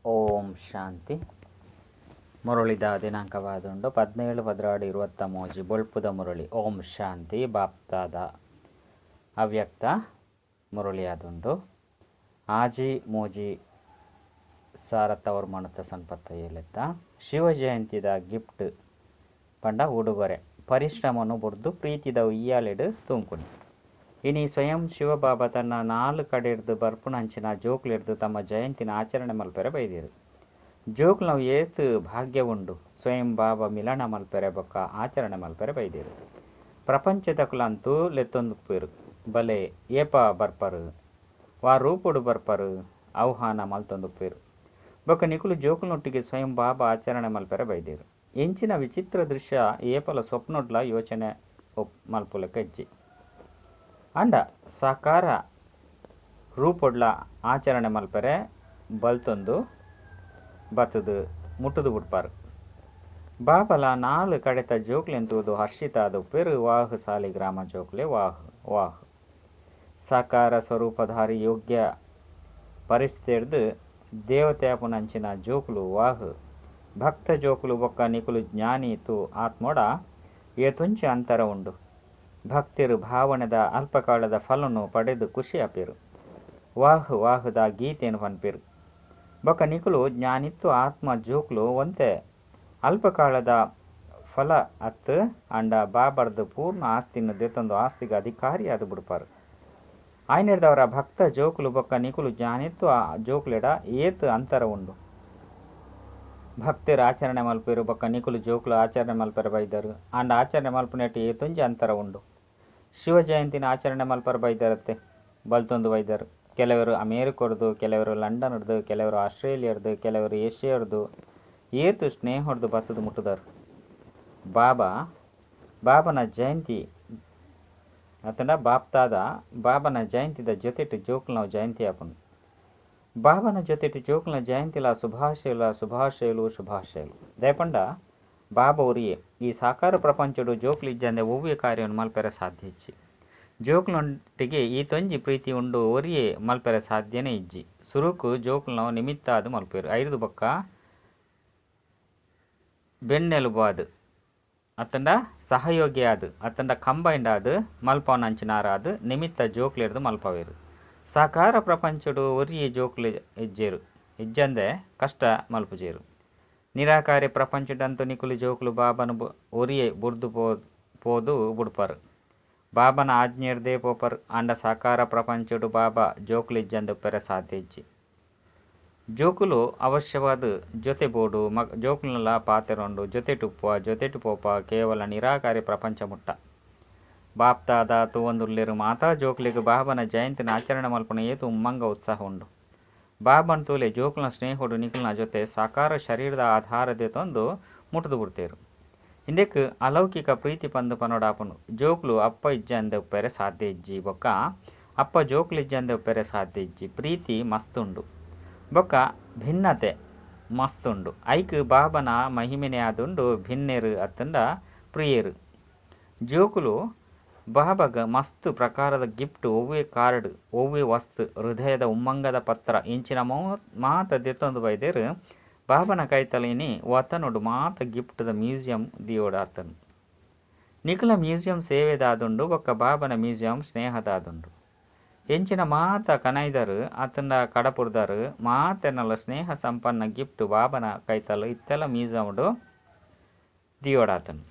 ಓಂ ಶಾಂತಿ. ಮುರಳಿದ ದಿನಾಂಕವಾದುಂಡು 17-16-23 ಬೊಳ್ಪುದ ಮುರಳಿ. ಓಂ ಶಾಂತಿ. ಬಾಪ್ತಾದ ಅವ್ಯಕ್ತ ಮುರಳಿಯಾದುಂಡು ಆಜಿ ಮೂಜಿ ಸಾರತ್ತವರು ಮಣುತ್ತ ಸಂಪತ್ತ ಏಲೆತ್ತ ಶಿವ ಜಯಂತಿದ ಗಿಫ್ಟ್ ಪಂಡ ಉಡುಗೊರೆ ಪರಿಶ್ರಮನು ಬುಡ್ದು ಪ್ರೀತಿದ ಉಯ್ಯಾಲೆಡು ತುಂಕುನಿ. ಇನಿ ಸ್ವಯಂ ಶಿವಬಾಬಾ ತನ್ನ 4 ಕಡೆ ಹಿಡ್ದು ಬರ್ಪುನಂಚಿನ ಜೋಕ್ಲಿಡ್ದು ತಮ್ಮ ಜಯಂತಿನ ಆಚರಣೆ ಮಲ್ಪೆರೆ ಬೈದಿರು. ಜೋಕ್ಲು ನಾವು ಏತು ಭಾಗ್ಯ ಉಂಡು ಸ್ವಯಂ ಬಾಬಾ ಮಿಲನ ಮಲ್ಪೆರೆ ಬೊಕ್ಕ ಆಚರಣೆ ಮಲ್ಪೆರೆ ಬೈದಿರು. ಪ್ರಪಂಚದಕ್ಲಂತೂ ಲೆತ್ತೊಂದುಪ್ಪೇರು ಬಲೆ ಏಪ ಬರ್ಪರು ವಾ ರೂಪುಡು ಬರ್ಪರು ಆಹ್ವಾನ ಮಲ್ತೊಂದುಪ್ಪೇರು ಬೊಕ್ಕ ನಿಕುಲು ಜೋಕ್ಲನೊಟ್ಟಿಗೆ ಸ್ವಯಂ ಬಾಬಾ ಆಚರಣೆ ಮಲ್ಪೆರೆ ಬೈದಿರು. ಎಂಚಿನ ವಿಚಿತ್ರ ದೃಶ್ಯ ಏಪಲ ಸ್ವಪ್ನೊಡ್ಲ ಯೋಚನೆ ಮಲ್ಪುಲಕ ಹೆಜ್ಜೆ ಅಂಡ ಸಾಕಾರ ರೂಪೊಡ್ಲ ಆಚರಣೆ ಮಲ್ಪೆರೆ ಬಲ್ತೊಂದು ಬತ್ತದು ಮುಟ್ಟುದು ಬಿಡ್ಪಾರು. ಬಾಬಲ 4 ಕಡೆತ ಜೋಕ್ಲೆಂತುವುದು ಹರ್ಷಿತ ಆದ ಉಪ್ಪೇರು ವಾಹ್ ಸಾಲಿಗ್ರಾಮ ಜೋಕ್ಲೆ ವಾಹ್ ವಾಹ್ ಸಾಕಾರ ಸ್ವರೂಪಧಾರಿ ಯೋಗ್ಯ ಪರಿಸ್ಥಿತಿಡ್ದು ದೇವತೆಪುನಂಚಿನ ಜೋಕ್ಲು ವಾಹ್ ಭಕ್ತ ಜೋಕ್ಲು ಬೊಕ್ಕ ನಿಕುಲು ಜ್ಞಾನಿ ತು ಆತ್ಮೋಡ ಏತುಂಚೆ ಅಂತರ ಉಂಡು. ಭಕ್ತಿರು ಭಾವನೆದ ಅಲ್ಪಕಾಲದ ಫಲನು ಪಡೆದು ಖುಷಿ ಅಪೇರು. ವಾಹ್ ವಾಹದ ಗೀತೆಯನ್ನು ಪನ್ಪೇರು ಬೊಕ್ಕ ನಿಕುಲು ಜ್ಞಾನಿತ್ತು ಆತ್ಮ ಜೋಕ್ಲು ಒಂತೆ ಅಲ್ಪಕಾಲದ ಫಲ ಅತ್ತು ಅಂಡ ಬಾಬರ್ದು ಪೂರ್ಣ ಆಸ್ತಿನ ದೆತ್ತೊಂದು ಆಸ್ತಿಗೆ ಅಧಿಕಾರಿ ಅದು ಬಿಡ್ಪಾರು. ಆಯ್ನೆಡ್ದವರ ಭಕ್ತ ಜೋಕ್ಲು ಬೊಕ್ಕ ನಿಕುಲು ಜ್ಞಾನಿತ್ತು ಆ ಜೋಕ್ಲೆಡ ಏತು ಅಂತರ ಉಂಡು. ಭಕ್ತಿರು ಆಚರಣೆ ಮಲ್ಪೇರು ಬೊಕ್ಕ ನಿಕುಲು ಜೋಕ್ಲು ಆಚರಣೆ ಮಲ್ಪೆರೆ ಬೈದರು ಅಂಡ ಆಚರಣೆ ಮಲ್ಪನೆಟ್ಟು ಏತುಂಜಿ ಅಂತರ ಉಂಡು. ಶಿವ ಜಯಂತಿನ ಆಚರಣೆ ಮಲ್ಪರ ಬೈದರತ್ತೆ ಬಲ್ತೊಂದು ಬೈದರು. ಕೆಲವರು ಅಮೇರಿಕರ್ದು, ಕೆಲವರು ಲಂಡನ್ದು, ಕೆಲವರು ಆಸ್ಟ್ರೇಲಿಯಾರ್ದು, ಕೆಲವರು ಏಷ್ಯಾರ್ದು ಏತು ಸ್ನೇಹರ್ದು ಬತ್ತದು ಮುಟ್ಟುದರು. ಬಾಬನ ಜಯಂತಿ ಅತಂಡ ಬಾಪ್ತಾದ ಬಾಬನ ಜಯಂತಿದ ಜೊತೆಟ್ಟು ಜೋಕ್ಲು ನಾವು ಜಯಂತಿ ಆಪನು. ಬಾಬನ ಜೊತೆಟ್ಟು ಜೋಕ್ಲಿನ ಜಯಂತಿಲ ಶುಭಾಶಯಲು ದಯಪಂಡ ಬಾಬಾ ಉರಿಯೇ ಈ ಸಾಕಾರ ಪ್ರಪಂಚಡು ಜೋಕ್ಲು ಇಜ್ಜಂದೆ ಒವ್ವೆ ಕಾರ್ಯವನ್ನು ಮಲ್ಪೆರೆ ಸಾಧ್ಯ ಇಜ್ಜಿ. ಜೋಕ್ಲೊಟ್ಟಿಗೆ ಈ ತೊಂಜಿ ಪ್ರೀತಿ ಉಂಡು ಒರಿಯೇ ಮಲ್ಪೆರೆ ಸಾಧ್ಯನೇ ಇಜ್ಜಿ. ಸುರುಕು ಜೋಕ್ಲು ನಿಮಿತ್ತ ಅದು ಮಲ್ಪೇರು. ಐದು ಬೊಕ್ಕ ಬೆನ್ನೆಲುಬು ಅದು ಅತ್ತಂಡ ಸಹಯೋಗಿ ಅದು ಅತ್ತಂಡ ಕಂಬೈಂಡ್ ಅದು ಮಲ್ಪವನಂಚಿನಾರ ಅದು ನಿಮಿತ್ತ ಜೋಕ್ಲಿಡ್ದು ಮಲ್ಪವೇರು. ಸಾಕಾರ ಪ್ರಪಂಚಡು ಒರಿಯೇ ಜೋಕ್ಲು ಇಜ್ಜೇರು ಇಜ್ಜಂದೆ ಕಷ್ಟ ಮಲ್ಪುಜೇರು. ನಿರಾಕಾರಿ ಪ್ರಪಂಚದಂತೂ ನಿಕುಲು ಜೋಕ್ಲು ಬಾಬನ ಒರಿಯೇ ಬುಡ್ದು ಪೋದು ಬುಡ್ಪರು. ಬಾಬನ ಆಜ್ಞೆರ್ದೇ ಪೋಪರು ಅಂಡ ಸಾಕಾರ ಪ್ರಪಂಚಡು ಬಾಬಾ ಜೋಕ್ಲು ಇಜ್ಜಂದು ಪೆರೆ ಸಾಧ್ಯ ಇಜ್ಜಿ. ಜೋಕುಲು ಅವಶ್ಯವಾದ ಜೊತೆ ಬೋಡು ಜೋಕ್ಲುನಲ ಪಾತೆರೊಂಡು ಜೊತೆಟು ಉಪ್ಪುವ ಜೊತೆಟು ಪೋಪ ಕೇವಲ ನಿರಾಕಾರಿ ಪ್ರಪಂಚ ಮುಟ್ಟ. ಬಾಪ್ತಾದ ತೂವೊಂದುರ್ಲೆರು ಮಾತಾ ಜೋಕ್ಲಿಗೆ ಬಾಬನ ಜಯಂತಿನ ಆಚರಣೆ ಮಲ್ಪನ ಏತು ಉಮ್ಮಂಗ ಉತ್ಸಾಹ ಉಂಡು. ಬಾಬನ್ ತೂಲೆ ಜೋಕ್ಲನ ಸ್ನೇಹಡು ನಿಕುಲ್ನ ಜೊತೆ ಸಾಕಾರ ಶರೀರದ ಆಧಾರದೆ ತಂದು ಮುಟ್ಟದು ಬಿಡ್ತೇರು. ಇಂದಕ್ಕೆ ಅಲೌಕಿಕ ಪ್ರೀತಿ ಪಂದು ಪನೋಡಾಪನು ಜೋಕ್ಲು ಅಪ್ಪ ಇಜ್ಜಂದೆ ಉಪ್ಪೆರೆ ಸಾಧ್ಯ ಇಜ್ಜಿ ಬೊಕ್ಕ ಅಪ್ಪ ಜೋಕ್ಲು ಇಜ್ಜಂದೆ ಉಪ್ಪೆರೆ ಸಾಧ್ಯ ಇಜ್ಜಿ. ಪ್ರೀತಿ ಮಸ್ತುಂಡು ಬೊಕ್ಕ ಭಿನ್ನತೆ ಮಸ್ತುಂಡು. ಐಕ್ ಬಾಬನ ಮಹಿಮೆನೆ ಆದುಂಡು ಭಿನ್ನೆರು ಅತ್ತಂಡ ಪ್ರಿಯರು. ಜೋಕುಲು ಬಾಬಾಗ ಮಸ್ತ್ ಪ್ರಕಾರದ ಗಿಫ್ಟ್ ಒವ್ವೆ ಕಾರ್ಡ್ ಒವ್ವೆ ವಸ್ತು ಹೃದಯದ ಉಮ್ಮಂಗದ ಪತ್ರ ಇಂಚಿನ ಮಾತ ದೆತ್ತೊಂದು ಬೈದೇರು ಬಾಬನ ಕೈತಲಿನಿ ವತನುಡು ಮಾತ ಗಿಫ್ಟ್ದ ಮ್ಯೂಸಿಯಂ ದಿಯೋಡ ಆತನು. ನಿಕುಲ ಮ್ಯೂಸಿಯಂ ಸೇವೆದಾದುಂಡು ಬೊಕ್ಕ ಬಾಬನ ಮ್ಯೂಸಿಯಂ ಸ್ನೇಹದಾದುಂಡು. ಎಂಚಿನ ಮಾತ ಕನೈದರು ಅತಂಡ ಕಡಪುರ್ದರು ಮಾತೆನಲ ಸ್ನೇಹ ಸಂಪನ್ನ ಗಿಫ್ಟ್ ಬಾಬನ ಕೈತಲು ಇತ್ತೆಲ್ಲ ಮ್ಯೂಸಿಯಂಡು ದಿಯೋಡಾತನು.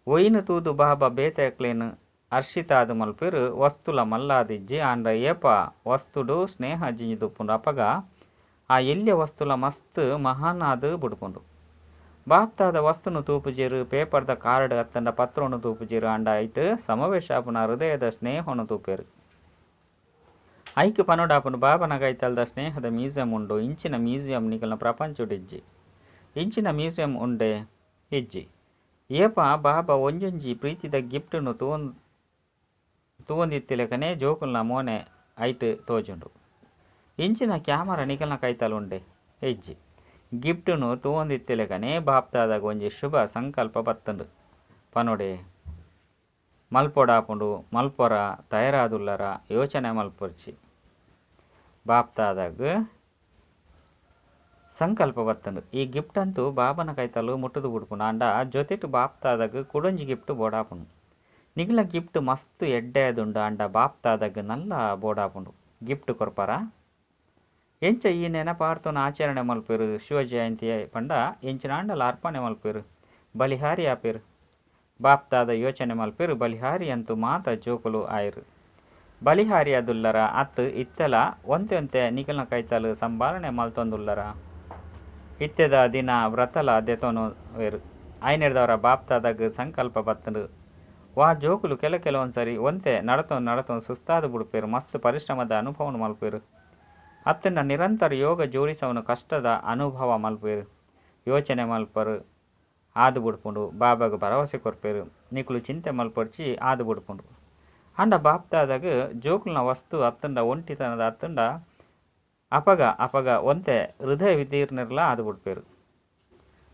ಒಯ್ನು ತೂದು ಬಾಬಾ ಬೇತೆಕ್ಲೇನು ಹರ್ಷಿತಾದು ಮಲ್ಪೇರು ವಸ್ತುಲ ಮಲ್ಲಾದಿಜ್ಜಿ ಅಂಡ ಏಪ ವಸ್ತುಡು ಸ್ನೇಹ ಜಿಂಜಿದುಪ್ಪುಂಡು ಅಪಗ ಆ ಎಲ್ಯ ವಸ್ತುಲ ಮಸ್ತ್ ಮಹಾನ್ ಆದು ಬುಡ್ಪುಂಡು. ಬಾಪ್ತಾದ ವಸ್ತುನು ತೂಪುಜೇರು ಪೇಪರ್ದ ಕಾರ್ಡ್ ಅತ್ತಂಡ ಪತ್ರವನ್ನು ತೂಪುಜೇರು ಅಂಡ ಐಟ್ ಸಮಾವೇಶಾಪುನ ಹೃದಯದ ಸ್ನೇಹವನ್ನು ತೂಪೇರು. ಐಕ್ ಪನೋಡಾಪುನು ಬಾಬನ ಕೈತಲ್ದ ಸ್ನೇಹದ ಮ್ಯೂಸಿಯಂ ಉಂಡು. ಇಂಚಿನ ಮ್ಯೂಸಿಯಂ ನಿಕಲ್ನ ಪ್ರಪಂಚುಡಿಜ್ಜಿ. ಇಂಚಿನ ಮ್ಯೂಸಿಯಂ ಉಂಡೆ ಇಜ್ಜಿ ಏಪ ಬಾಬಾ ಒಂಜೊಂಜಿ ಪ್ರೀತಿದ ಗಿಫ್ಟನ್ನು ತೂವೊಂದಿತ್ತಿಲೆಕನೆ ಜೋಕುಲ್ನ ಮೋನೆ ಐಟ್ ತೋಜುಂಡು. ಇಂಚಿನ ಕ್ಯಾಮರಾ ನಿಕಲ್ನ ಕೈತಲು ಉಂಡೆ ಇಜ್ಜಿ ಗಿಫ್ಟನ್ನು ತೂವೊಂದಿತ್ತಿಲೆಕನೆ ಬಾಪ್ತಾದಾಗ ಒಂಜಿ ಶುಭ ಸಂಕಲ್ಪ ಬತ್ತುಂಡು ಪನೋಡೆ ಮಲ್ಪೊಡಾಪುಂಡು ಮಲ್ಪೊರ ತಯಾರಾದುಲ್ಲರ ಯೋಚನೆ ಮಲ್ಪೊರ್ಚಿ. ಬಾಪ್ತಾದಾಗ ಸಂಕಲ್ಪ ಬತ್ತಂಡು ಈ ಗಿಫ್ಟ್ ಅಂತೂ ಬಾಬನ ಕೈತಲು ಮುಟ್ಟದು ಬಿಡ್ಪುಂಡು ಅಂಡ ಜೊತೆಟು ಬಾಪ್ತಾದಾಗ ಕುಡೊಂಜಿ ಗಿಫ್ಟ್ ಬೋಡಾಪುಂಡು ನಿಗ್ಲ ಗಿಫ್ಟ್ ಮಸ್ತ್ ಎಡ್ಡೆದುಂಡು ಅಂಡ ಬಾಪ್ತಾದಾಗ ನಲ್ಲ ಬೋಡಾಪುಂಡು ಗಿಫ್ಟ್ ಕೊರ್ಪಾರ ಎಂಚ ಈ ನೆನಪಾರ್ತನ ಆಚರಣೆ ಮಲ್ಪೇರು ಶಿವ ಜಯಂತಿ ಪಂಡ ಎಂಚಿನಾಂಡಲ ಅರ್ಪಣೆ ಮಲ್ಪೇರು ಬಲಿಹಾರಿ ಆಪೇರು ಬಾಪ್ತಾದ ಯೋಚನೆ ಮಲ್ಪೇರು ಬಲಿಹಾರಿ ಅಂತೂ ಮಾತ ಜೋಕುಲು ಆಯ್ರು ಬಲಿಹಾರಿ ಅದುಲ್ಲರ ಅತ್ತು ಇತ್ತೆಲ ಒಂತೆ ನಿಖಲ್ನ ಕೈತಲು ಸಂಭಾಲನೆ ಮಲ್ತೊಂದುಲ್ಲರ ಇತ್ತೆದ ದಿನ ವ್ರತಲ ದೆತೊನು ವೇರು ಐನೆಡ್ದವರ ಬಾಪ್ತಾದಾಗ ಸಂಕಲ್ಪ ಬತ್ತಂಡು ವಾ ಜೋಕುಲು ಕೆಲವೊಂದ್ಸರಿ ಒಂತೆ ನಡತೊಂದು ಸುಸ್ತಾದ ಬಿಡ್ಪೇರು ಮಸ್ತ್ ಪರಿಶ್ರಮದ ಅನುಭವನು ಮಲ್ಪೇರು ಅತ್ತನ್ನ ನಿರಂತರ ಯೋಗ ಜೋಡಿಸವನು ಕಷ್ಟದ ಅನುಭವ ಮಲ್ಪೇರು ಯೋಚನೆ ಮಲ್ಪರು ಆದು ಬಿಡ್ಪುಂಡು ಬಾಬಾಗ ಭರವಸೆ ಕೊರ್ಪೇರು ನಿಕುಲು ಚಿಂತೆ ಮಲ್ಪರ್ಚಿ ಆದು ಬಿಡ್ಪುಂಡು ಅಂಡ ಬಾಪ್ತಾದಾಗ ಜೋಕುಲ್ನ ವಸ್ತು ಅತ್ತಂಡ ಒಂಟಿತನದ ಅತ್ತಂಡ ಅಪಗ ಒಂತೆ ಹೃದಯ ವಿದೀರ್ಣರ್ಲ ಆದು ಬಿಡ್ಪೇರು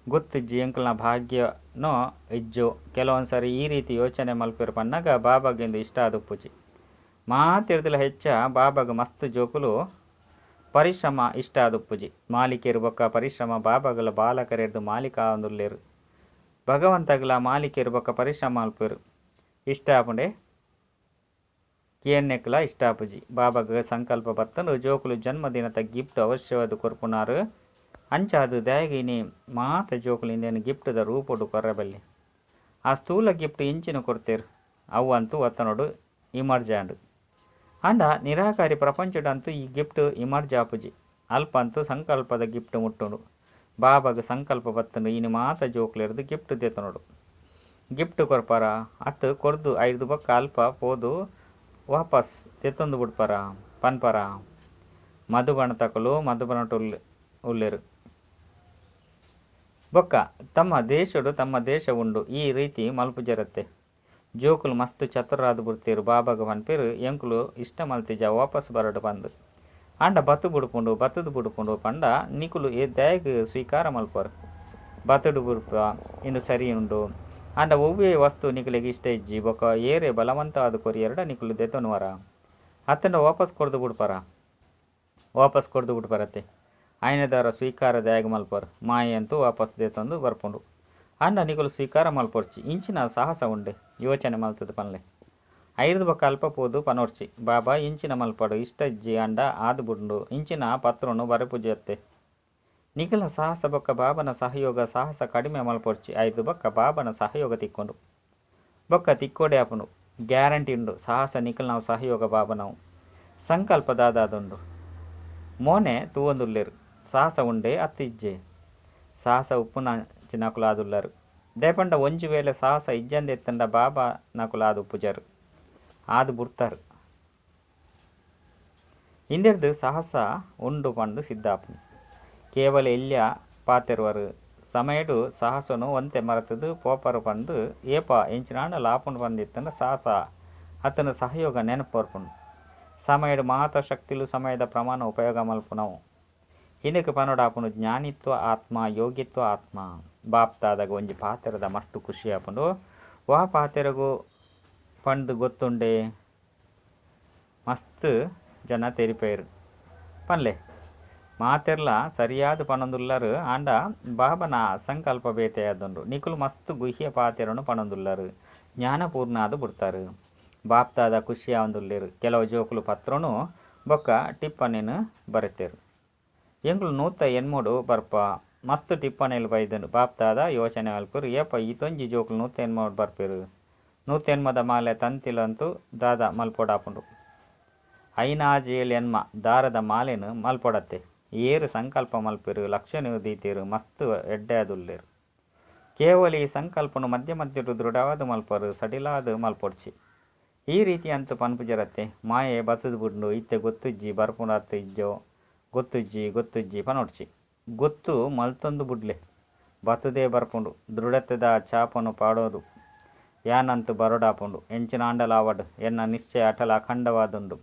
ಗೊತ್ತಿಜ್ಜಿ ಎಂಕಲ್ನ ಭಾಗ್ಯನೋ ಇಜ್ಜೋ ಕೆಲವೊಂದ್ಸರಿ ಈ ರೀತಿ ಯೋಚನೆ ಮಲ್ಪೇರು ಪನ್ನಾಗ ಬಾಬಾಗಿಂದು ಇಷ್ಟ ಆದುಪ್ಪುಜಿ ಮಾತಿರ್ದಿಲ್ಲ ಹೆಚ್ಚ ಬಾಬಾಗ ಮಸ್ತ್ ಜೋಕುಲು ಪರಿಶ್ರಮ ಇಷ್ಟ ಆದುಪ್ಪುಜಿ ಮಾಲಿಕೆರು ಬೊಕ್ಕ ಪರಿಶ್ರಮ ಬಾಬಾಗಲ ಬಾಲಕರೆರ್ದು ಮಾಲಿಕ ಅಂದುಲ್ಲೇರು ಭಗವಂತಗಲ ಮಾಲಿಕೆರು ಬೊಕ್ಕ ಪರಿಶ್ರಮ ಮಲ್ಪೇರು ಇಷ್ಟ ಆಪುಂಡೆ ಕಿಯನ್ನೆಕ್ಲ ಇಷ್ಟ ಆಪುಜಿ ಬಾಬಾಗ ಸಂಕಲ್ಪ ಬತ್ತಂಡು ಜೋಕುಲು ಜನ್ಮದಿನದ ಗಿಫ್ಟ್ ಅವಶ್ಯವಾದ ಕೊರ್ಪುನಾರು ಅಂಚಾದು ದಯಗಿನಿ ಮಾತ ಜೋಕುಲು ಇಂದೇನು ಗಿಫ್ಟ್ದ ರೂಪೊಡು ಕೊರ್ರಬಲ್ಲಿ ಆ ಸ್ಥೂಲ ಗಿಫ್ಟ್ ಇಂಚಿನ ಕೊಡ್ತೇರು ಅವು ಅಂತೂ ಒತ್ತನೋಡು ಇಮರ್ಜಾಂಡು ಅಂಡ ನಿರಾಕಾರಿ ಪ್ರಪಂಚಡಂತೂ ಈ ಗಿಫ್ಟ್ ಇಮರ್ಜ್ ಆಪುಜಿ ಅಲ್ಪ ಅಂತೂ ಸಂಕಲ್ಪದ ಗಿಫ್ಟ್ ಮುಟ್ಟುಂಡು ಬಾಬಾಗ ಸಂಕಲ್ಪ ಬತ್ತಂಡು ಇನ್ನು ಮಾತ ಜೋಕ್ಲೆರ್ದು ಗಿಫ್ಟ್ ದೆತನೋಡು ಗಿಫ್ಟ್ ಕೊರ್ಪಾರ ಅತ್ತು ಕೊರ್ದು 5 ಬೊಕ್ಕ ಅಲ್ಪ ಪೋದು ವಾಪಸ್ ತೆತ್ತೊಂದು ಬಿಡ್ಪಾರ ಪನ್ಪರ ಮಧುಬಣ ತಕಲು ಮಧುಬಣಟು ಉಲ್ಲೆರು ಬೊಕ್ಕ ತಮ್ಮ ದೇಶ ಉಂಡು ಈ ರೀತಿ ಮಲ್ಪುಜರತ್ತೆ ಜೋಕುಲು ಮಸ್ತ್ ಚತುರಾದು ಬಿಡ್ತೇರು ಬಾಬಾಗ ಪನ್ಪೇರು ಎಂಕುಲು ಇಷ್ಟ ಮಲ್ತಿಜ ವಾಪಸ್ ಬರಡು ಬಂದು ಅಂಡ ಬತ್ತದು ಬಿಡುಪುಂಡು ಪಂಡ ನಿಕುಲು ದಯಗ್ ಸ್ವೀಕಾರ ಮಲ್ಪರು ಬತ್ತಡು ಬುಡ್ಪ ಇನ್ನು ಸರಿ ಉಂಡು ಅಂಡ ಒವ್ವೇ ವಸ್ತು ನಿಕುಲಿಗೆ ಇಷ್ಟ ಇಜ್ಜಿ ಬೊಕ್ಕ ಏರೆ ಬಲವಂತ ಆದು ಕೊರಿಯರ್ಡ ನಿಕುಲು ದೆತೊನುವರ ಅತ್ತಂಡ ವಾಪಸ್ ಕೊರ್ದು ಬಿಡ್ಪರತ್ತೆ ಆಯ್ನೆದಾರ ಸ್ವೀಕಾರ ದಯಗ್ ಮಲ್ಪರು ಮಾಯೆ ಅಂತೂ ವಾಪಸ್ ದೆತೊಂದು ಬರ್ಪುಂಡು ಅಂಡ ನಿಕುಲು ಸ್ವೀಕಾರ ಮಲ್ಪೊರ್ಚಿ ಇಂಚಿನ ಸಾಹಸ ಉಂಡೆ ಯೋಚನೆ ಮಲ್ತದ ಪನ್ಲೆ 5 ಬೊಕ್ಕ ಅಲ್ಪ ಪೋದು ಪನೋರ್ಚಿ ಬಾಬಾ ಇಂಚಿನ ಮಲ್ಪಡು ಇಷ್ಟ ಇಜ್ಜಿ ಅಂಡ ಆದು ಬುಂಡು ಇಂಚಿನ ಪತ್ರನು ಬರಪುಜತ್ತೆ ನಿಖಿಲ ಸಾಹಸ ಬೊಕ್ಕ ಬಾಬನ ಸಹಯೋಗ ಸಾಹಸ ಕಡಿಮೆ ಮಲ್ಪೊರ್ಚಿ 5 ಬೊಕ್ಕ ಬಾಬನ ಸಹಯೋಗ ತಿಕ್ಕೊಂಡು ಬೊಕ್ಕ ತಿಕ್ಕೋಡೆ ಆಪುಂಡು ಗ್ಯಾರಂಟಿ ಉಂಡು ಸಾಹಸ ನಿಖಿಲ್ ನಾವು ಸಹಯೋಗ ಬಾಬನವು ಸಂಕಲ್ಪ ದಾದಾದುಂಡು ಮೋನೆ ತೂವೊಂದುಲ್ಲೇರು ಸಾಹಸ ಉಂಡೆ ಅತ್ತಿಜ್ಜೆ ಸಾಹಸ ಉಪ್ಪುನ ನಕುಲಾದುಲ್ಲರು ದೇಪಂಡ ಒಂಜಿ ವೇಳೆ ಸಾಹಸ ಇಜ್ಜಂದೆತ್ತಂಡ ಬಾಬಾ ನಕುಲಾದು ಪುಜರು ಆದು ಬುಡ್ತಾರು ಇಂದೆರ್ದು ಸಾಹಸ ಉಂಡು ಪಂಡು ಸಿದ್ದಾಪು ಕೇವಲ ಇಲ್ಯ ಪಾತೆರುವರು ಸಮಯಡು ಸಾಹಸನು ಒಂತೆ ಮರತದು ಪೋಪರು ಪಂದು ಏಪ ಎಂಚಿನಾಂಡ ಲಾಪುಂಡು ಬಂದಿತ್ತಂಡ ಸಾಹಸ ಅತನ ಸಹಯೋಗ ನೆನಪರ್ಪುಂಡು ಸಮಯಡು ಮಾತ ಶಕ್ತಿಲು ಸಮಯದ ಪ್ರಮಾಣ ಉಪಯೋಗ ಮಲ್ಪುನವು ಹಿಂದಕ್ಕೆ ಪನೋಡಾಪುಂಡು ಜ್ಞಾನಿತ್ವ ಆತ್ಮ ಯೋಗಿತ್ವ ಆತ್ಮ ಬಾಪ್ತಾದಾಗ ಒಂಜಿ ಪಾತೆರದ ಮಸ್ತ್ ಖುಷಿ ಆಪುಂಡು ವಾ ಪಾತೆರಗು ಪಂಡು ಗೊತ್ತುಂಡೆ ಮಸ್ತ್ ಜನ ತೆರಿಪೇರು ಪನ್ಲೆ ಮಾತೆರ್ಲ ಸರಿಯಾದ ಪಣೊಂದುಲ್ಲರು ಆಂಡ ಬಾಬನ ಸಂಕಲ್ಪ ಬೇತೆಯಾದುಂಡು ನಿಕುಲು ಮಸ್ತ್ ಗುಹ್ಯ ಪಾತೆರನು ಪಣೊಂದುಲ್ಲರು ಜ್ಞಾನಪೂರ್ಣ ಆದು ಬಿಡ್ತಾರು ಬಾಪ್ತಾದ ಖುಷಿ ಆವಂದುಲ್ಲೇರು ಕೆಲವು ಜೋಕುಲು ಪತ್ರನು ಬೊಕ್ಕ ಟಿಪ್ಪಣಿನ ಬರೆತೇರು ಎಂಕುಲು 183 ಬರ್ಪ ಮಸ್ತ್ ಟಿಪ್ಪಣಿಲು ಬೈದನು ಬಾಪ್ತಾದ ಯೋಚನೆ ಮಲ್ಪರು ಏಪ ಈತೊಂಜಿ ಜೋಕುಲು 183 ಬರ್ಪೇರು 180 ಮಾಲೆ ತಂತಿಲಂತೂ ದಾದ ಮಲ್ಪೊಡಾಪುಂಡು ಐನಾಜೇಲ್ ಎನ್ಮ ದಾರದ ಮಾಲೆನು ಮಲ್ಪೊಡತ್ತೆ ಏರು ಸಂಕಲ್ಪ ಮಲ್ಪೇರು ಲಕ್ಷಣ ದೀತೇರು ಮಸ್ತ್ ಎಡ್ಡೆ ಅದುಲ್ಲೇರು ಕೇವಲ ಈ ಸಂಕಲ್ಪನು ಮಧ್ಯಡು ದೃಢವಾದ ಮಲ್ಪರು ಸಡಿಲಾದ ಮಲ್ಪೊಡ್ಚಿ ಈ ರೀತಿ ಅಂತೂ ಪನ್ಪುಜರತ್ತೆ ಮಾಯೆ ಬತ್ತದು ಬುಂಡು ಇತ್ತೆ ಗೊತ್ತುಜ್ಜಿ ಬರ್ಪುಂಡತ್ತು ಇಜ್ಜೋ ಗೊತ್ತುಜ್ಜಿ ಪನೋಡ್ಚಿ ಗೊತ್ತು ಮಲ್ತೊಂದು ಬುಡ್ಲೆ ಬತ್ತದೇ ಬರ್ಪುಂಡು ದೃಢತೆದ ಚಾಪನು ಪಾಡೋದು ಯಾನಂತೂ ಬರೋಡಾಪುಂಡು ಎಂಚಿನ ಆಂಡಲಾವಡ್ ಎನ್ನ ನಿಶ್ಚಯ ಅಟಲ ಅಖಂಡವಾದುಂಡು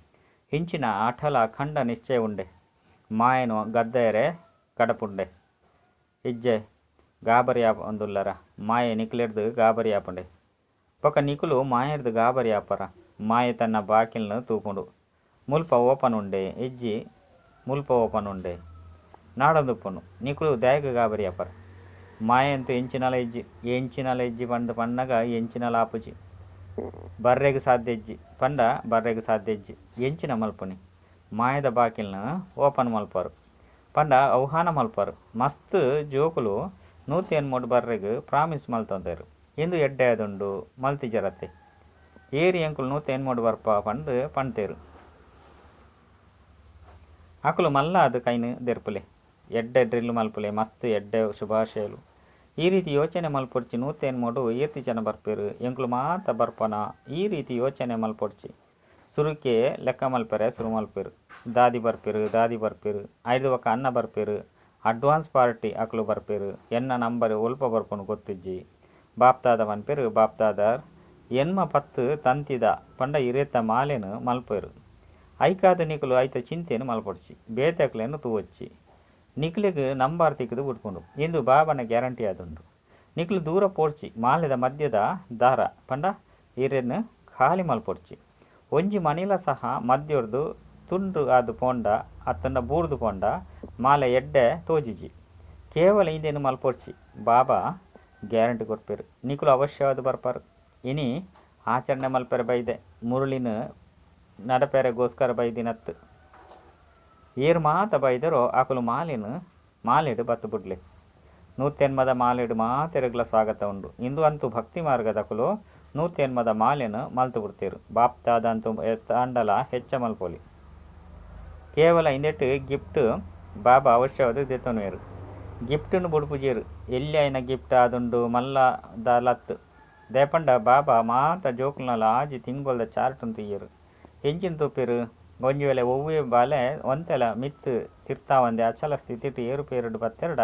ಹಿಂಚಿನ ಅಟಲ ಅಖಂಡ ನಿಶ್ಚಯ ಉಂಡೆ ಮಾಯನು ಗದ್ದೆಯರೆ ಕಡಪುಂಡೆ ಇಜ್ಜೆ ಗಾಬರಿ ಒಂದುಲ್ಲರ ಮಾಯೆ ನಿಕ್ಲೆರ್ದು ಗಾಬರಿ ಆಪುಂಡೆ ಪೊಕ್ಕ ನಿಕುಲು ಮಾಯರ್ದು ಗಾಬರಿ ಆಪರ ಮಾಯೆ ತನ್ನ ಬಾಕಿಲ್ನು ತೂಪುಂಡು ಮುಲ್ಪ ಓಪನ್ ಉಂಡೆ ಇಜ್ಜಿ ಮುಲ್ಪ ಓಪನ್ ಉಂಡೆ ನಾಡೊಂದುಪ್ಪುಂಡು ನಿಕುಲು ದಾಯಗ ಗಾಬರಿ ಅಪರ ಮಾಯಂತು ಎಂಚಿನಲ ಎಜ್ಜಿ ಪಂಡಗ ಎಂಚಿನಲ ಆಪುಜಿ ಬರ್ರೆಗ್ ಸಾಧ್ಯ ಎಜ್ಜಿ ಪಂಡ ಬರ್ರೆಗ್ ಸಾಧ್ಯ ಎಜ್ಜಿ ಎಂಚಿನ ಮಲ್ಪುನಿ ಮಾಯದ ಬಾಕಿಲ್ನ ಓಪನ್ ಮಲ್ಪರು ಪಂಡ ಆಹ್ವಾನ ಮಲ್ಪರು ಮಸ್ತ್ ಜೋಕುಲು 103 ಬರ್ರೆಗ್ ಪ್ರಾಮಿಸ್ ಮಲ್ತೊಂದೇರು ಇಂದು ಎಡ್ಡೆ ಆದುಂಡು ಮಲ್ತಿಜರತ್ತೆ ಏರಿ ಎಂಕುಲು 103 ಬರ್ಪ ಪಂಡ್ ಪಂಡ್ತೇರು ಅಕುಲು ಮಲ್ಲ ಅದು ಕೈನು ದೆರ್ಪುಲೆ ಎಡ್ಡೆ ಡ್ರಿಲ್ ಮಲ್ಪುಲೆ ಮಸ್ತ್ ಎಡ್ಡೆ ಶುಭಾಶಯಲು ಈ ರೀತಿ ಯೋಚನೆ ಮಲ್ಪೊಡ್ಚಿ 103 ಏರ್ತಿ ಜನ ಬರ್ಪೇರು ಎಂಕುಲು ಮಾತ ಬರ್ಪನ ಈ ರೀತಿ ಯೋಚನೆ ಮಲ್ಪೊಡ್ಚಿ ಸುರುಕೆ ಲೆಕ್ಕ ಮಲ್ಪೆರೆ ಸುರು ಮಲ್ಪೇರು ದಾದಿ ಬರ್ಪೇರು ಐದು ಒಕ್ಕ ಅನ್ನ ಬರ್ಪೇರು ಅಡ್ವಾನ್ಸ್ ಪಾರ್ಟಿ ಅಕುಲು ಬರ್ಪೇರು ಎನ್ನ ನಂಬರ್ ಒಲ್ಪ ಬರ್ಪುಂಡು ಗೊತ್ತಿಜ್ಜಿ ಬಾಪ್ತಾದ ಮನ್ಪೇರು ಬಾಪ್ತಾದರ್ ಎನ್ಮ ಪತ್ತು ತಂತಿದ ಪಂಡ ಇರೇತ ಮಾಲೆನು ಮಲ್ಪೇರು ಐಕಾದ ನಿಕುಲು ಐತ ಚಿಂತೆನು ಮಲ್ಪೊಡ್ಚಿ ಬೇತಕ್ಲೆನು ತೂವಚ್ಚಿ ನಿಕ್ಲಿಗೆ ನಂಬರ್ ತಿಕ್ಕದು ಬಿಟ್ಕೊಂಡು ಇಂದು ಬಾಬನ ಗ್ಯಾರಂಟಿ ಆದುಂಡು ನಿಕ್ಲು ದೂರ ಪೋಡ್ಚಿ ಮಾಲೆದ ಮಧ್ಯದ ದಾರ ಪಂಡ ಇರೆನ್ನು ಖಾಲಿ ಮಲ್ಪೊಡ್ಚಿ ಒಂಜಿ ಮನಿಲ ಸಹ ಮಧ್ಯೋರ್ದು ತುಂಡು ಆದು ಪೋಂಡ ಅತ್ತಂಡ ಬೂರ್ದು ಪೋಂಡ ಮಾಲೆ ಎಡ್ಡೆ ತೋಜಿಜಿ ಕೇವಲ ಇಂದೇನು ಮಲ್ಪೊಡ್ಚಿ ಬಾಬಾ ಗ್ಯಾರಂಟಿ ಕೊಡ್ಪೇರು ನಿಕುಲು ಅವಶ್ಯವಾದ ಬರ್ಪಾರು ಇನಿ ಆಚರಣೆ ಮಲ್ಪೆರೆ ಬೈದೆ ಮುರುಳಿನ ನಡಪೆರೆಗೋಸ್ಕರ ಬೈದಿನತ್ತು ಏರು ಮಾತ ಬೈದರೋ ಆಕುಲು ಮಾಲೆಡು ಬತ್ತು ಬಿಡ್ಲೆ 108 ಮಾಲೆಡು ಮಾತೆರೆಗ್ಲ ಸ್ವಾಗತ ಉಂಡು ಇಂದು ಅಂತೂ ಭಕ್ತಿ ಮಾರ್ಗದ ಅಕುಲು 108 ಮಾಲೆನು ಮಲ್ತು ಬಿಡ್ತೇರು ಬಾಪ್ತಾದ ಅಂತೂ ತಾಂಡಲ ಹೆಚ್ಚ ಮಲ್ಪೋಲಿ ಕೇವಲ ಇಂದೆಟ್ಟು ಗಿಫ್ಟ್ ಬಾಬಾ ಅವಶ್ಯವಾದ ದೆತ್ತೊನುವೆರು ಗಿಫ್ಟನ್ನು ಬುಡ್ಪುಜೇರು ಎಲ್ಲಿ ಐನ ಗಿಫ್ಟ್ ಆದುಂಡು ಮಲ್ಲ ದಲತ್ ದೇಪಂಡ ಬಾಬಾ ಮಾತ ಜೋಕುಲ್ನಲ ಆಜಿ ತಿಂಗೊಲ್ದ ಚಾರ್ಟುನ್ ತುಯ್ಯರು ಎಂಚಿನ ತುಪ್ಪಿರು ಒಂಜಿ ವೇಳೆ ಒವ್ವೆ ಬಾಲೆ ಒಂತೆಲ ಮಿತ್ತು ತಿರ್ತಾವಂದೆ ಅಚಲ ಸ್ಥಿತಿ ಏರುಪೇರುಡು ಬತ್ತೆರಡ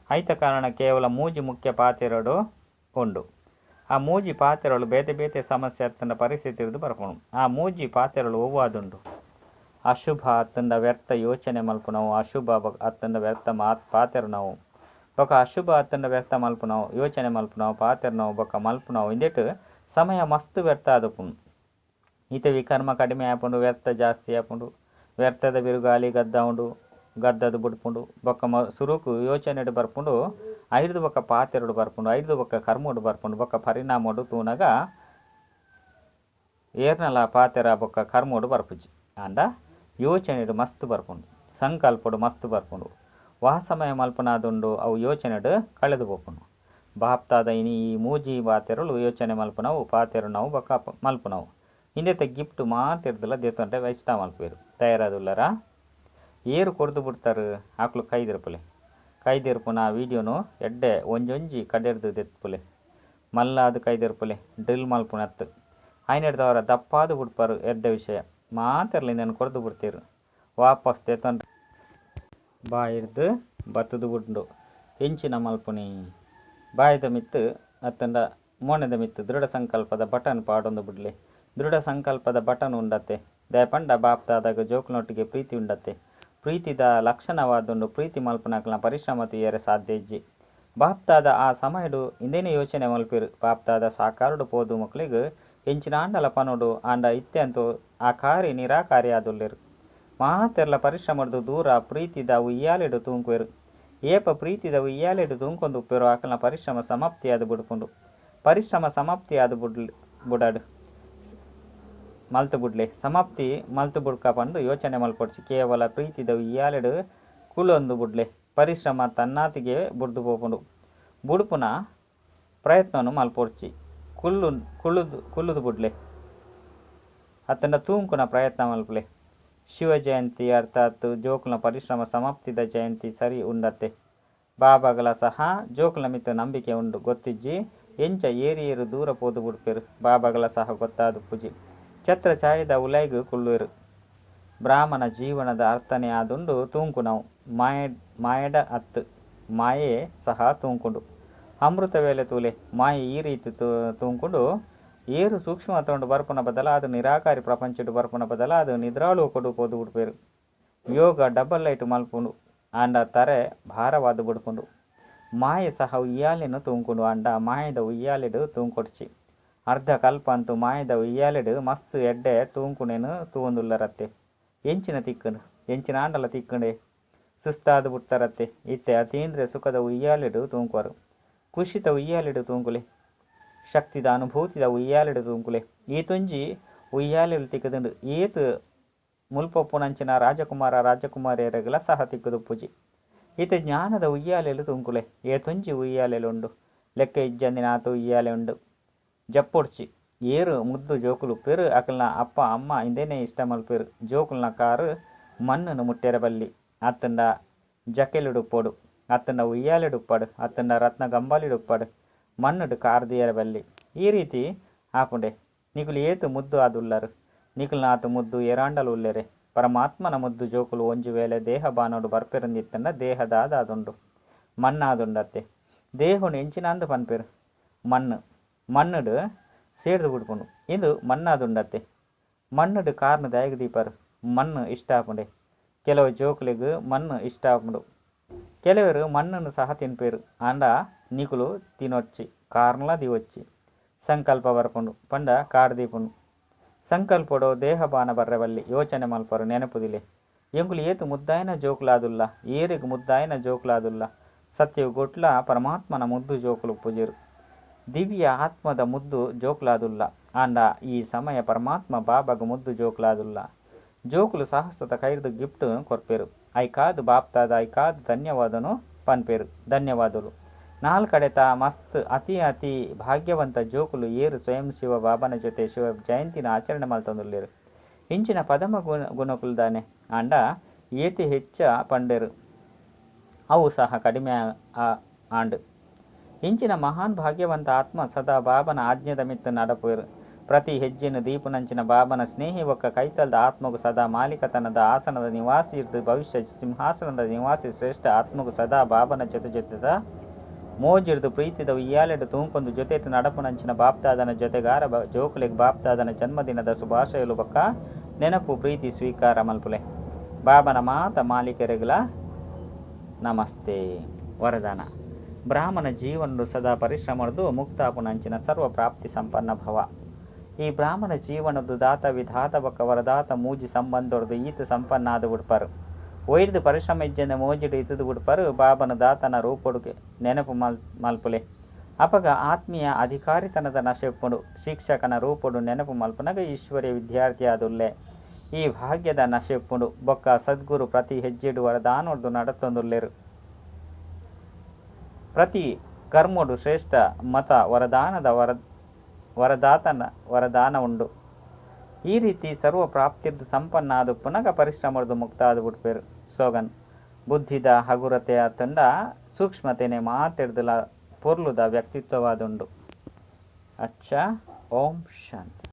ಐತ ಕಾರಣ ಕೇವಲ ಮೂಜಿ ಮುಖ್ಯ ಪಾತೆರಡು ಉಂಡು ಆ ಮೂಜಿ ಪಾತೆರಳು ಬೇತೆ ಬೇತೆ ಸಮಸ್ಯೆ ಅತ್ತಂಡ ಪರಿಸ್ಥಿತಿ ಇರುದು ಬರ್ಪುಣು ಆ ಮೂಜಿ ಪಾತೆರಳು ಒವ್ವಾದುಂಡು ಅಶುಭ ಅತ್ತಂಡ ವ್ಯರ್ಥ ಯೋಚನೆ ಮಲ್ಪುನವು ಅಶುಭ ಅತ್ತಂಡ ವ್ಯರ್ಥ ಪಾತೆರನವು ಬೊಕ ಅಶುಭ ಅತ್ತಂಡ ವ್ಯರ್ಥ ಮಲ್ಪುನವು ಯೋಚನೆ ಮಲ್ಪುನವು ಪಾತೆರನವು ಬೊಕ ಮಲ್ಪುನವು ಇಂದೆಟ್ ಸಮಯ ಮಸ್ತ್ ವ್ಯರ್ಥ ಆದುಪುಂಡು ಈತ ವಿಕರ್ಮ ಕಡಿಮೆ ಆಪುಂಡು ವ್ಯರ್ಥ ಜಾಸ್ತಿ ಆಪುಂಡು ವ್ಯರ್ಥದ ಬಿರುಗಾಲಿ ಗದ್ದ ಉಂಡು ಗದ್ದದು ಬುಡ್ಪುಂಡು ಬೊಕ್ಕ ಸುರುಕು ಯೋಚನೆಡು ಬರ್ಪುಂಡು ಐದು ಬೊಕ್ಕ ಪಾತೆರಡು ಬರ್ಪುಂಡು ಐದು ಬೊಕ್ಕ ಕರ್ಮೋಡು ಬರ್ಪುಂಡು ಬೊಕ್ಕ ಪರಿಣಾಮೋಡು ತೂನಗ ಏರ್ನಲ ಪಾತೆರ ಬೊಕ್ಕ ಕರ್ಮೋಡು ಬರ್ಪುಜಿ ಅಂಡ ಯೋಚನೆಡು ಮಸ್ತ್ ಬರ್ಪುಂಡು ಸಂಕಲ್ಪಡು ಮಸ್ತ್ ಬರ್ಪುಂಡು ವಾಹ ಸಮಯ ಮಲ್ಪನಾದುಂಡು ಅವು ಯೋಚನೆಡು ಕಳೆದು ಹೋಪುಂಡು ಬಾಪ್ತಾದ ಇನಿ ಈ ಮೂಜಿ ಪಾತೆರಳು ಯೋಚನೆ ಮಲ್ಪನವು ಪಾತೆರನವು ಬೊಕ್ಕ ಮಲ್ಪನವು ಹಿಂದೆತ ಗಿಫ್ಟ್ ಮಾತಿರ್ದಲ್ಲ ದೇತಂಟೆ ಇಷ್ಟ ಮಲ್ಪೇರು ತಯಾರಾದುಲ್ಲರ ಏರು ಕೊಡ್ದು ಬಿಡ್ತಾರೆ ಆಕ್ಲು ಕೈದಿರ್ಪುನ ಆ ವೀಡಿಯೋನು ಎಡ್ಡೆ ಒಂಜೊಂಜಿ ಕಡೆರ್ದು ದೆತ್ಪುಲೆ ಮಲ್ಲ ಅದು ಕೈದಿರ್ಪುಲೆ ಡ್ರಿಲ್ ಮಲ್ಪುನ ಅತ್ತು ಐನೆಡ್ದವರ ದಪ್ಪಾದು ಬಿಡ್ಪಾರು ಎಡ್ಡೆ ವಿಷಯ ಮಾತಿರ್ಲಿಂದ ಕೊಡ್ದು ಬಿಡ್ತೀರು ವಾಪಸ್ ದೇತಂಟ ಬಾಯಿಡ್ದು ಬತ್ತದು ಬಿಡ್ಡು ಹೆಂಚಿನ ಮಲ್ಪುನಿ ಬಾಯ್ದ ಮಿತ್ತು ಅತ್ತಂಡ ಮೋಣದ ಮಿತ್ತು ದೃಢ ಸಂಕಲ್ಪದ ಬಟನ್ ಪಾಡೊಂದು ಬಿಡ್ಲಿ ದೃಢ ಸಂಕಲ್ಪದ ಬಟನ್ ಉಂಡತ್ತೆ ದಯಪಂಡ ಬಾಪ್ತಾದಾಗ ಜೋಕ್ನೊಟ್ಟಿಗೆ ಪ್ರೀತಿ ಉಂಡತ್ತೆ ಪ್ರೀತಿದ ಲಕ್ಷಣವಾದುಂಡು ಪ್ರೀತಿ ಮಲ್ಪನಕ್ಲ ಪರಿಶ್ರಮ ತುಯ್ಯರೆ ಸಾಧ್ಯ ಇಜ್ಜಿ ಬಾಪ್ತಾದ ಆ ಸಮಯಡು ಇಂದೇನೆ ಯೋಚನೆ ಮಲ್ಪಿರು ಬಾಪ್ತಾದ ಸಾಕಾರುಡು ಪೋದು ಮಕ್ಳಿಗೆ ಹೆಂಚಿನ ಆಂಡಲ ಪನೋಡು ಆಂಡ ಇತ್ತೆ ಅಂತೂ ಆ ಕಾರಿ ನಿರಾಕಾರಿ ಆದುಲ್ಲೆರು ಮಾತೆರ್ಲ ಪರಿಶ್ರಮದ್ದು ದೂರ ಪ್ರೀತಿದ ಉಯ್ಯಾಲೆಡು ತೂಂಕುವೆರು ಏಪ ಪ್ರೀತಿದ ಉಯ್ಯಾಲೆಡು ತೂಂಕೊಂದು ಉಪ್ಪೆರು ಆಕಲ್ನ ಪರಿಶ್ರಮ ಸಮಾಪ್ತಿ ಆದು ಬಿಡ್ಪುಂಡು ಪರಿಶ್ರಮ ಸಮಾಪ್ತಿ ಆದು ಬುಡಾಡು ಮಲ್ತು ಬಿಡ್ಲೆ ಸಮಾಪ್ತಿ ಮಲ್ತು ಬುಡ್ಕ ಪಂಡು ಯೋಚನೆ ಮಲ್ಪೊಡ್ಚಿ ಕೇವಲ ಪ್ರೀತಿದ ಉಯ್ಯಾಲೆಡು ಕುಲೊಂದು ಬುಡ್ಲೆ ಪರಿಶ್ರಮ ತನ್ನಾತಿಗೆ ಬುಡ್ದು ಪೋಪುಂಡು ಬುಡುಪುನ ಪ್ರಯತ್ನವನ್ನು ಮಲ್ಪೊಡ್ಚಿ ಕುಲ್ಲುದು ಬುಡ್ಲೆ ಅತ್ತಂಡ ತೂಂಕುನ ಪ್ರಯತ್ನ ಮಲ್ಪಲೆ ಶಿವ ಜಯಂತಿ ಅರ್ಥಾತ್ ಜೋಕುಲ್ನ ಪರಿಶ್ರಮ ಸಮಾಪ್ತಿದ ಜಯಂತಿ ಸರಿ ಉಂಡತ್ತೆ ಬಾಬಾಗಲ ಸಹ ಜೋಕುಲ್ನ ಮಿತ್ತ ನಂಬಿಕೆ ಉಂಡು ಗೊತ್ತಿಜ್ಜಿ ಎಂಚ ಏರು ದೂರ ಪೋದು ಬುಡ್ಪೇರು ಬಾಬಾಗಲ ಸಹ ಗೊತ್ತಾದು ಪೂಜಿ ಛತ್ರ ಛಾಯದ ಉಲೈಗು ಕುಳ್ಳುವೆರು ಬ್ರಾಹ್ಮಣ ಜೀವನದ ಅರ್ಥನೆ ಆದುಂಡು ತೂಂಕು ನಾವು ಮಾಯಡ ಅತ್ತು ಮಾಯೆ ಸಹ ತೂಂಕುಂಡು ಅಮೃತ ವೇಳೆ ತೂಲೆ ಮಾಯೆ ಈ ರೀತಿ ತೂಂಕುಂಡು ಏರು ಸೂಕ್ಷ್ಮ ತಗೊಂಡು ಬರ್ಪುನ ಬದಲ ಅದು ನಿರಾಕಾರಿ ಪ್ರಪಂಚಡು ಬರ್ಪುನ ಬದಲ ಅದು ನಿದ್ರಾಳು ಕೊಡು ಪೋದು ಬಿಡ್ಪೇರು ಯೋಗ ಡಬಲ್ ಲೈಟ್ ಮಲ್ಪುಂಡು ಆಂಡ ತರೆ ಭಾರವಾದ ಬಿಡ್ಪುಂಡು ಮಾಯೆ ಸಹ ಉಯ್ಯಾಲೆನು ತೂಂಕುಂಡು ಆಂಡ ಮಾಯದ ಉಯ್ಯಾಲೆಡು ತೂಂಕೊಡ್ಚಿ ಅರ್ಧ ಕಲ್ಪ ಅಂತೂ ಮಾಯದ ಉಯ್ಯಾಲೆಡು ಮಸ್ತ್ ಎಡ್ಡೆ ತೂಂಕುಣೆನು ತೂವೊಂದುಲ್ಲರತ್ತೆ ಎಂಚಿನ ತಿಕ್ಕಂಡು ಎಂಚಿನ ಆಂಡಲ ತಿಕ್ಕಂಡೆ ಸುಸ್ತಾದು ಬಿಡ್ತಾರತ್ತೆ ಇತ್ತೆ ಅತೀಂದ್ರ ಸುಖದ ಉಯ್ಯಾಲೆಡು ತೂಂಕುವರು ಖುಷಿತ ಉಯ್ಯಾಲೆಡು ತೂಂಕುಲೆ ಶಕ್ತಿದ ಅನುಭೂತಿದ ಉಯ್ಯಾಲೆಡು ತೂಂಕುಲೆ ಈತೊಂಜಿ ಉಯ್ಯಾಲೆಲು ತಿಕ್ಕದುಂಡು ಏತು ಮುಲ್ಪೊಪ್ಪುನಂಚಿನ ರಾಜಕುಮಾರ ರಾಜಕುಮಾರಿಯರಗಲ ಸಹ ತಿಕ್ಕದು ಪೂಜಿ ಈತ ಜ್ಞಾನದ ಉಯ್ಯಾಲೆಲು ತೂಂಕುಲೆ ಏತೊಂಜಿ ಉಯ್ಯಾಲೆಲು ಉಂಡು ಲೆಕ್ಕ ಇಜ್ಜಂದಿನ ಆತ ಉಯ್ಯಾಲೆ ಉಂಡು ಜಪ್ಪೊಡ್ಚಿ ಏರು ಮುದ್ದು ಜೋಕುಲು ಪೆರು ಅಕಲ್ನ ಅಪ್ಪ ಅಮ್ಮ ಇಂದೇನೆ ಇಷ್ಟ ಮಲ್ಪೇರು ಜೋಕುಲ್ನ ಕಾರು ಮಣ್ಣನ್ನು ಮುಟ್ಟೆರ ಬಲ್ಲಿ ಅತ್ತಂಡ ಜಕೆಲಿಡುಪ್ಪೋಡು ಅತ್ತಂಡ ಉಯ್ಯಾಲೆಡುಪ್ಪಾಡು ಅತ್ತಂಡ ರತ್ನ ಗಂಬಾಲಿಡುಪ್ಪಾಡು ಮಣ್ಣುಡು ಕಾರ್ದಿಯರ ಬಲ್ಲಿ ಈ ರೀತಿ ಆಪುಂಡೆ ನಿಕುಲು ಏತು ಮುದ್ದು ಆದುಲ್ಲರು ನಿಕುಲ್ನ ಆತು ಮುದ್ದು ಎರಾಂಡಲು ಉಲ್ಲೆರೆ ಪರಮಾತ್ಮನ ಮುದ್ದು ಜೋಕುಲು ಒಂಜು ವೇಳೆ ದೇಹ ಬಾನೋಡು ಬರ್ಪೆರಂದಿತ್ತಂಡ ದೇಹದಾದ ಅದುಂಡು ಮಣ್ಣಾದುಂಡತ್ತೆ ದೇಹುನು ಎಂಚಿನಾಂದು ಪನ್ಪೆರು ಮಣ್ಣುಡು ಸೇಡ್ದು ಬಿಡ್ಕೊಂಡು ಇದು ಮಣ್ಣಾದುಂಡತ್ತೆ ಮಣ್ಣುಡು ಕಾರ್ನು ದಯಗ ದೀಪರು ಮಣ್ಣು ಇಷ್ಟ ಆಪುಂಡೆ ಕೆಲವು ಜೋಕುಲಿಗೂ ಮಣ್ಣು ಇಷ್ಟ ಆಪುಂಡು ಕೆಲವರು ಮಣ್ಣನ್ನು ಸಹ ತಿನ್ಪೇರು ಅಂಡ ನಿಕುಲು ತಿನೊಚ್ಚಿ ಕಾರ್ನಲ ದಿವೊಚ್ಚಿ ಸಂಕಲ್ಪ ಬರ್ಪುಂಡು ಪಂಡ ಕಾಡು ದೀಪುಂಡು ಸಂಕಲ್ಪಡು ದೇಹ ಬಾನ ಬರ್ರೆವಲ್ಲಿ ಯೋಚನೆ ಮಲ್ಪರು ನೆನಪುದಿಲೆ ಎಂಕುಲು ಏತು ಮುದ್ದಾಯಿನ ಜೋಕುಲಾದುಲ್ಲ ಏರಿಗೂ ಮುದ್ದಾಯಿನ ಜೋಕುಲಾದುಲ್ಲ ಸತ್ಯವು ಗೊಟ್ಲ ಪರಮಾತ್ಮನ ಮುದ್ದು ಜೋಕುಲು ಪುಜಿರು ದಿವ್ಯ ಆತ್ಮದ ಮುದ್ದು ಜೋಕುಲಾದುಲ್ಲ ಅಂಡ ಈ ಸಮಯ ಪರಮಾತ್ಮ ಬಾಬಾಗ ಮುದ್ದು ಜೋಕುಲಾದುಲ್ಲ ಜೋಕುಲು ಸಾಹಸದ ಕೈರ್ದು ಗಿಫ್ಟ್ ಕೊರ್ಪೇರು ಐಕಾದು ಬಾಪ್ತಾದ ಐಕಾದು ಧನ್ಯವಾದನು ಪನ್ಪೇರು ಧನ್ಯವಾದಲು ನಾಲ್ಕಡೆತ ಮಸ್ತ್ ಅತಿ ಭಾಗ್ಯವಂತ ಜೋಕುಲು ಏರು ಸ್ವಯಂ ಶಿವ ಬಾಬನ ಜೊತೆ ಶಿವ ಜಯಂತಿನ ಆಚರಣೆ ಮಲ್ತೊಂದುಲ್ಲೇರು ಇಂಚಿನ ಪದಮ ಗುಣಕುಲ್ದಾನೆ ಅಂಡ ಏತಿ ಹೆಚ್ಚ ಪಂಡೇರು ಅವು ಸಹ ಕಡಿಮೆ ಆಂಡು ಇಂಚಿನ ಮಹಾನ್ ಭಾಗ್ಯವಂತ ಆತ್ಮ ಸದಾ ಬಾಬನ ಆಜ್ಞದ ಮಿತ್ತು ನಡಪುವೆರು ಪ್ರತಿ ಹೆಜ್ಜೆನು ದೀಪುನಂಚಿನ ಬಾಬನ ಸ್ನೇಹಿ ಒಕ್ಕ ಕೈತಲ್ದ ಆತ್ಮಗು ಸದಾ ಮಾಲೀಕತನದ ಆಸನದ ನಿವಾಸಿ ಇರ್ದು ಭವಿಷ್ಯ ಸಿಂಹಾಸನದ ನಿವಾಸಿ ಶ್ರೇಷ್ಠ ಆತ್ಮಗು ಸದಾ ಬಾಬನ ಜೊತೆದ ಮೋಜಿರ್ದು ಪ್ರೀತಿದ ಉಯ್ಯಾಲೆಡು ತೂಂಕೊಂದು ಜೊತೆತು ನಡಪುನಂಚಿನ ಬಾಪ್ತಾದನ ಜೊತೆಗಾರ ಜೋಕುಲೆಗ್ ಬಾಪ್ತಾದನ ಜನ್ಮದಿನದ ಶುಭಾಶಯಲು ಬಕ್ಕ ನೆನಪು ಪ್ರೀತಿ ಸ್ವೀಕಾರ ಮಲ್ಪುಲೆ ಬಾಬನ ಮಾತ ಮಾಲೀಕರಿಗಲ ನಮಸ್ತೆ ವರದಾನ ಬ್ರಾಹ್ಮಣ ಜೀವನಡು ಸದಾ ಪರಿಶ್ರಮದು ಮುಕ್ತಾಪುನಂಚಿನ ಸರ್ವ ಪ್ರಾಪ್ತಿ ಸಂಪನ್ನ ಭವ ಈ ಬ್ರಾಹ್ಮಣ ಜೀವನದು ದಾತ ವಿಧಾತ ಬಕ್ಕ ವರದಾತ ಮೂಜಿ ಸಂಬಂಧೊಡ್ದು ಈತ ಸಂಪನ್ನಾದ ಬಿಡ್ಪರು ಒಯ್ದು ಪರಿಶ್ರಮ ಇಜ್ಜಂದ ಮೋಜಿಡು ಇತದು ಬಿಡ್ಪರು ಬಾಬನ ದಾತನ ರೂಪೊಡುಗೆ ನೆನಪು ಮಲ್ಪುಲೆ ಅಪಗ ಆತ್ಮೀಯ ಅಧಿಕಾರಿತನದ ನಶೆಪ್ಪುಡು ಶಿಕ್ಷಕನ ರೂಪೊಡು ನೆನಪು ಮಲ್ಪನಗ ಈಶ್ವರ್ಯ ವಿದ್ಯಾರ್ಥಿ ಆದುಲ್ಲೆ ಈ ಭಾಗ್ಯದ ನಶೆಪ್ಪುಡು ಬೊಕ್ಕ ಸದ್ಗುರು ಪ್ರತಿ ಹೆಜ್ಜೆಡು ವರದಾನೊಡ್ದು ನಡತೊಂದುಲ್ಲೆರು ಪ್ರತಿ ಕರ್ಮೊಡು ಶ್ರೇಷ್ಠ ಮತ ವರದಾನದ ವರದಾತನ ವರದಾನ ಉಂಡು ಈ ರೀತಿ ಸರ್ವ ಪ್ರಾಪ್ತಿರ್ದು ಸಂಪನ್ನ ಆದು ಪುನಗ ಪರಿಶ್ರಮರ್ದು ಮುಕ್ತ ಆದು ಬಿಡ್ಪೇರು ಸೋಗನ್ ಬುದ್ಧಿದ ಹಗುರತೆಯ ತಂಡ ಸೂಕ್ಷ್ಮತೆನೆ ಮಾತೆರ್ದುಲ ಪೊರ್ಲುದ ವ್ಯಕ್ತಿತ್ವವಾದುಂಡು ಅಚ್ಚ ಓಂ ಶಾಂತಿ.